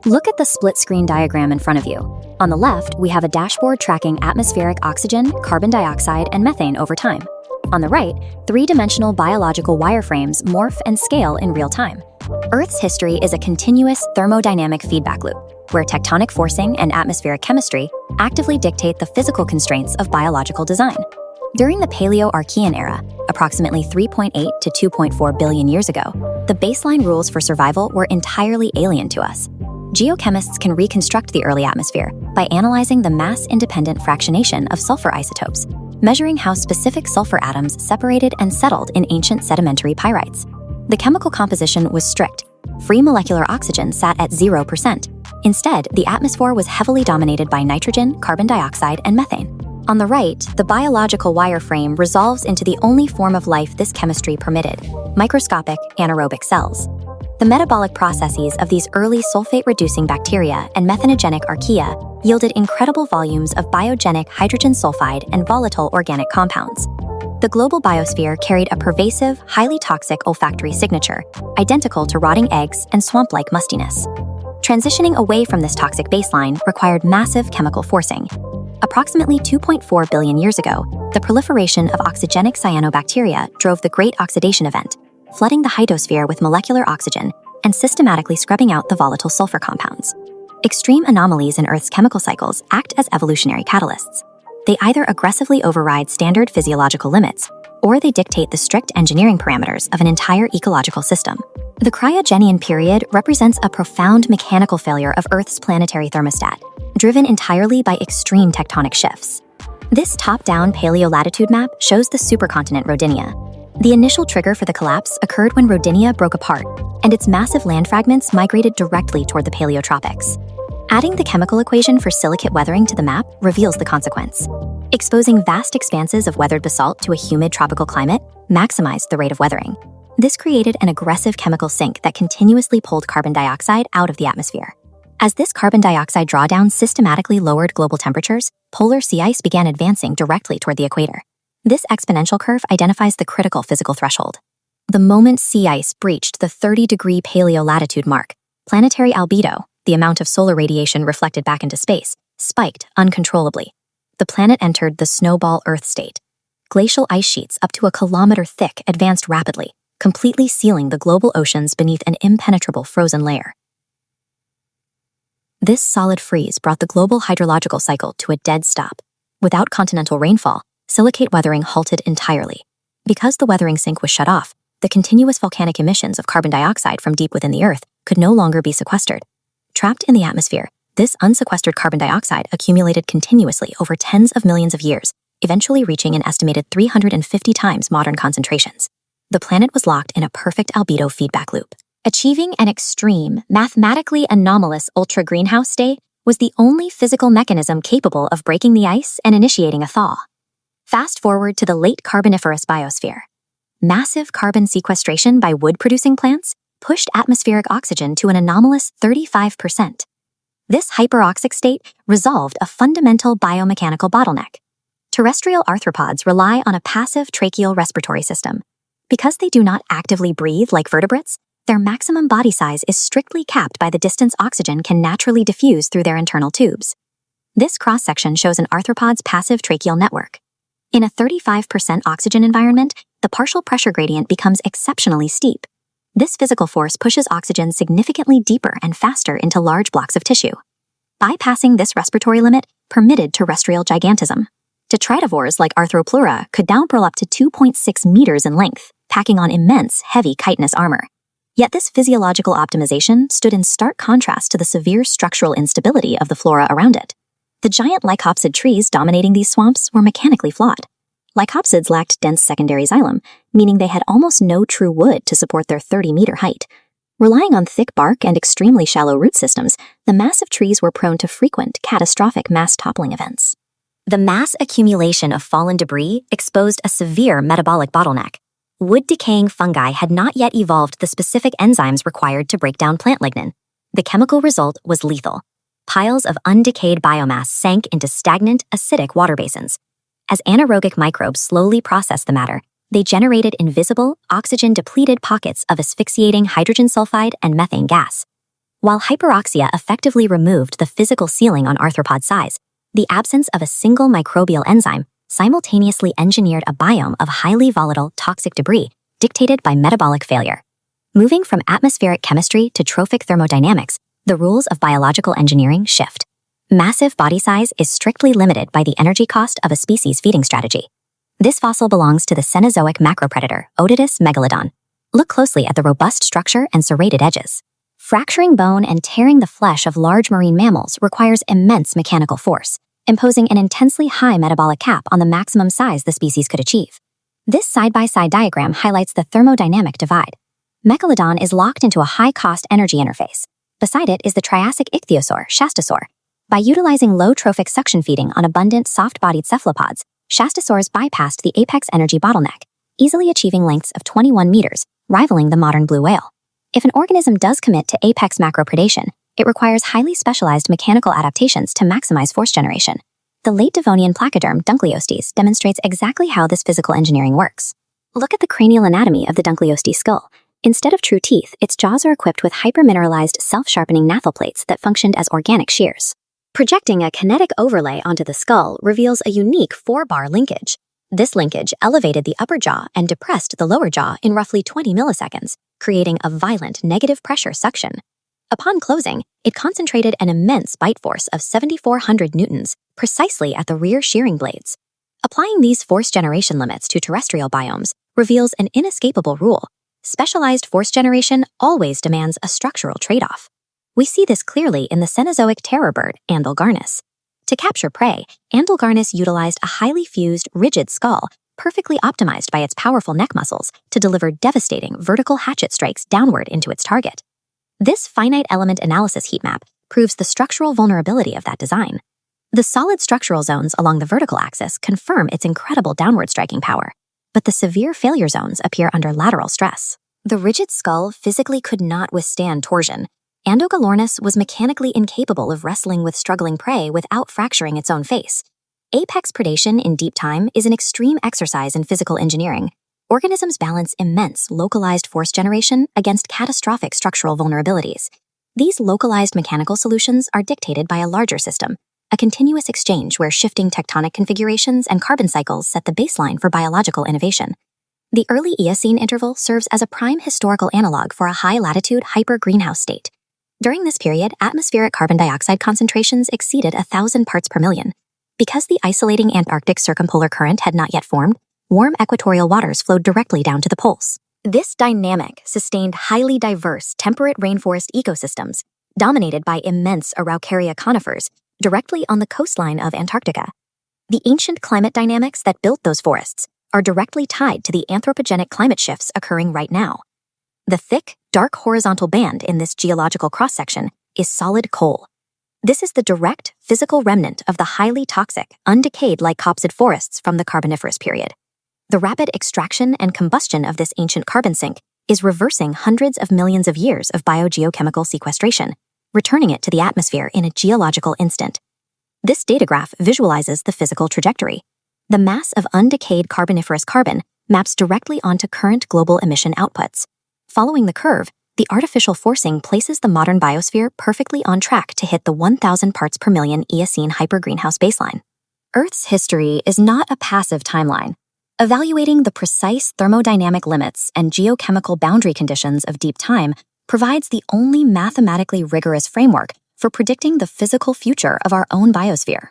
Look at the split screen diagram in front of you. On the left, we have a dashboard tracking atmospheric oxygen, carbon dioxide, and methane over time. On the right, three-dimensional biological wireframes morph and scale in real time. Earth's history is a continuous thermodynamic feedback loop, where tectonic forcing and atmospheric chemistry actively dictate the physical constraints of biological design. During the Paleo-Archean era, approximately 3.8 to 2.4 billion years ago, the baseline rules for survival were entirely alien to us. Geochemists can reconstruct the early atmosphere by analyzing the mass-independent fractionation of sulfur isotopes, measuring how specific sulfur atoms separated and settled in ancient sedimentary pyrites. The chemical composition was strict. Free molecular oxygen sat at 0%. Instead, the atmosphere was heavily dominated by nitrogen, carbon dioxide, and methane. On the right, the biological wireframe resolves into the only form of life this chemistry permitted: microscopic anaerobic cells. The metabolic processes of these early sulfate-reducing bacteria and methanogenic archaea yielded incredible volumes of biogenic hydrogen sulfide and volatile organic compounds. The global biosphere carried a pervasive, highly toxic olfactory signature, identical to rotting eggs and swamp-like mustiness. Transitioning away from this toxic baseline required massive chemical forcing. Approximately 2.4 billion years ago, the proliferation of oxygenic cyanobacteria drove the Great Oxidation Event, flooding the hydrosphere with molecular oxygen and systematically scrubbing out the volatile sulfur compounds. Extreme anomalies in Earth's chemical cycles act as evolutionary catalysts. They either aggressively override standard physiological limits, or they dictate the strict engineering parameters of an entire ecological system. The Cryogenian period represents a profound mechanical failure of Earth's planetary thermostat, driven entirely by extreme tectonic shifts. This top-down paleolatitude map shows the supercontinent Rodinia. The initial trigger for the collapse occurred when Rodinia broke apart, and its massive land fragments migrated directly toward the Paleotropics. Adding the chemical equation for silicate weathering to the map reveals the consequence. Exposing vast expanses of weathered basalt to a humid tropical climate maximized the rate of weathering. This created an aggressive chemical sink that continuously pulled carbon dioxide out of the atmosphere. As this carbon dioxide drawdown systematically lowered global temperatures, polar sea ice began advancing directly toward the equator. This exponential curve identifies the critical physical threshold. The moment sea ice breached the 30-degree paleolatitude mark, planetary albedo, the amount of solar radiation reflected back into space, spiked uncontrollably. The planet entered the snowball Earth state. Glacial ice sheets up to a kilometer thick advanced rapidly, completely sealing the global oceans beneath an impenetrable frozen layer. This solid freeze brought the global hydrological cycle to a dead stop. Without continental rainfall, silicate weathering halted entirely. Because the weathering sink was shut off, the continuous volcanic emissions of carbon dioxide from deep within the Earth could no longer be sequestered. Trapped in the atmosphere, this unsequestered carbon dioxide accumulated continuously over tens of millions of years, eventually reaching an estimated 350 times modern concentrations. The planet was locked in a perfect albedo feedback loop. Achieving an extreme, mathematically anomalous ultra-greenhouse state was the only physical mechanism capable of breaking the ice and initiating a thaw. Fast forward to the late Carboniferous biosphere. Massive carbon sequestration by wood-producing plants pushed atmospheric oxygen to an anomalous 35%. This hyperoxic state resolved a fundamental biomechanical bottleneck. Terrestrial arthropods rely on a passive tracheal respiratory system. Because they do not actively breathe like vertebrates, their maximum body size is strictly capped by the distance oxygen can naturally diffuse through their internal tubes. This cross-section shows an arthropod's passive tracheal network. In a 35% oxygen environment, the partial pressure gradient becomes exceptionally steep. This physical force pushes oxygen significantly deeper and faster into large blocks of tissue. Bypassing this respiratory limit permitted terrestrial gigantism. Detritivores like Arthropleura could now grow up to 2.6 meters in length, packing on immense, heavy chitinous armor. Yet this physiological optimization stood in stark contrast to the severe structural instability of the flora around it. The giant lycopsid trees dominating these swamps were mechanically flawed. Lycopsids lacked dense secondary xylem, meaning they had almost no true wood to support their 30-meter height. Relying on thick bark and extremely shallow root systems, the massive trees were prone to frequent, catastrophic mass toppling events. The mass accumulation of fallen debris exposed a severe metabolic bottleneck. Wood-decaying fungi had not yet evolved the specific enzymes required to break down plant lignin. The chemical result was lethal. Piles of undecayed biomass sank into stagnant, acidic water basins. As anaerobic microbes slowly processed the matter, they generated invisible, oxygen-depleted pockets of asphyxiating hydrogen sulfide and methane gas. While hyperoxia effectively removed the physical ceiling on arthropod size, the absence of a single microbial enzyme simultaneously engineered a biome of highly volatile, toxic debris dictated by metabolic failure. Moving from atmospheric chemistry to trophic thermodynamics, the rules of biological engineering shift. Massive body size is strictly limited by the energy cost of a species' feeding strategy. This fossil belongs to the Cenozoic macropredator, Otodus megalodon. Look closely at the robust structure and serrated edges. Fracturing bone and tearing the flesh of large marine mammals requires immense mechanical force, imposing an intensely high metabolic cap on the maximum size the species could achieve. This side-by-side diagram highlights the thermodynamic divide. Megalodon is locked into a high-cost energy interface. Beside it is the Triassic ichthyosaur, Shastosaur. By utilizing low trophic suction feeding on abundant soft-bodied cephalopods, Shastosaurs bypassed the apex energy bottleneck, easily achieving lengths of 21 meters, rivaling the modern blue whale. If an organism does commit to apex macropredation, it requires highly specialized mechanical adaptations to maximize force generation. The late Devonian placoderm Dunkleosteus demonstrates exactly how this physical engineering works. Look at the cranial anatomy of the Dunkleosteus skull. Instead of true teeth, its jaws are equipped with hypermineralized, self-sharpening gnathal plates that functioned as organic shears. Projecting a kinetic overlay onto the skull reveals a unique 4-bar linkage. This linkage elevated the upper jaw and depressed the lower jaw in roughly 20 milliseconds, creating a violent negative pressure suction. Upon closing, it concentrated an immense bite force of 7,400 newtons precisely at the rear shearing blades. Applying these force generation limits to terrestrial biomes reveals an inescapable rule. Specialized force generation always demands a structural trade-off. We see this clearly in the Cenozoic terror bird, Andalgarnus. To capture prey, Andalgarnus utilized a highly fused, rigid skull, perfectly optimized by its powerful neck muscles, to deliver devastating vertical hatchet strikes downward into its target. This finite element analysis heat map proves the structural vulnerability of that design. The solid structural zones along the vertical axis confirm its incredible downward striking power, but the severe failure zones appear under lateral stress. The rigid skull physically could not withstand torsion. Andalgarnus was mechanically incapable of wrestling with struggling prey without fracturing its own face. Apex predation in deep time is an extreme exercise in physical engineering. Organisms balance immense localized force generation against catastrophic structural vulnerabilities. These localized mechanical solutions are dictated by a larger system, a continuous exchange where shifting tectonic configurations and carbon cycles set the baseline for biological innovation. The early Eocene interval serves as a prime historical analog for a high-latitude hyper-greenhouse state. During this period, atmospheric carbon dioxide concentrations exceeded 1,000 parts per million. Because the isolating Antarctic circumpolar current had not yet formed, warm equatorial waters flowed directly down to the poles. This dynamic sustained highly diverse temperate rainforest ecosystems, dominated by immense Araucaria conifers, directly on the coastline of Antarctica. The ancient climate dynamics that built those forests are directly tied to the anthropogenic climate shifts occurring right now. The thick, dark horizontal band in this geological cross-section is solid coal. This is the direct, physical remnant of the highly toxic, undecayed lycopsid forests from the Carboniferous period. The rapid extraction and combustion of this ancient carbon sink is reversing hundreds of millions of years of biogeochemical sequestration, returning it to the atmosphere in a geological instant. This data graph visualizes the physical trajectory. The mass of undecayed Carboniferous carbon maps directly onto current global emission outputs. Following the curve, the artificial forcing places the modern biosphere perfectly on track to hit the 1,000 parts per million Eocene hypergreenhouse baseline. Earth's history is not a passive timeline. Evaluating the precise thermodynamic limits and geochemical boundary conditions of deep time provides the only mathematically rigorous framework for predicting the physical future of our own biosphere.